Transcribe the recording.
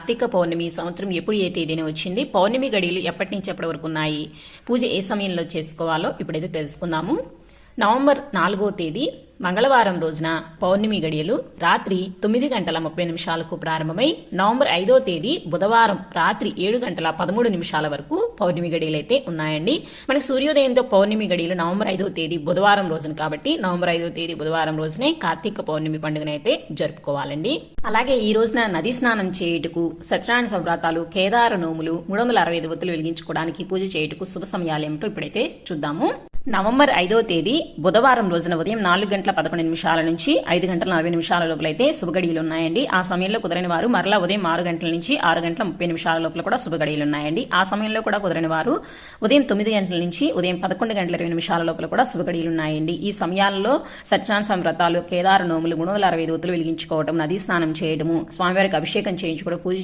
కార్తీక పౌర్ణమి సంవత్సరం ఎప్పుడు ఏ తేదీన వచ్చింది, పౌర్ణమి గడియలు ఎప్పటి నుంచి ఎప్పటి వరకు ఉన్నాయి, పూజ ఏ సమయంలో చేసుకోవాలో ఇప్పుడైతే తెలుసుకుందాము. నవంబర్ 4వ తేదీ మంగళవారం రోజున పౌర్ణమి గడియలు రాత్రి 9:30 ప్రారంభమై నవంబర్ 5వ తేదీ బుధవారం రాత్రి 7:13 వరకు పౌర్ణమి గడియలు అయితే ఉన్నాయండి. మనకి సూర్యోదయంతో పౌర్ణమి గడియలు నవంబర్ 5వ తేదీ బుధవారం రోజున కాబట్టి నవంబర్ 5వ తేదీ బుధవారం రోజునే కార్తీక పౌర్ణమి పండుగనైతే జరుపుకోవాలండి. అలాగే ఈ రోజున నదీ స్నానం చేయుటకు, సత్యనారాయణ వ్రతాలు, కేదార నోములు, 365 ఒత్తులు వెలిగించుకోవడానికి, పూజ చేయుటకు శుభ సమయాలు ఏమిటో ఇప్పుడైతే చూద్దాము. నవంబర్ 5వ తేదీ బుధవారం రోజున ఉదయం 4:11 నుంచి 5:40 లోపలైతే శుభగడియలు ఉన్నాయండి. ఆ సమయంలో కుదరని వారు మరలా ఉదయం 6 గంటల నుంచి 6:30 లోపల కూడా శుభగడియలు ఉన్నాయండి. ఆ సమయంలో కూడా కుదరని వారు ఉదయం 9 గంటల నుంచి ఉదయం 11:20 లోపల కూడా శుభగడియలు ఉన్నాయండి. ఈ సమయాల్లో సత్యనారాయణ వ్రతాలు, కేదార నోములు, 365 ఒత్తులు వెలిగించుకోవడం, నదీ స్నానం చేయడము, స్వామివారికి అభిషేకం చేయించుకోవడం, పూజ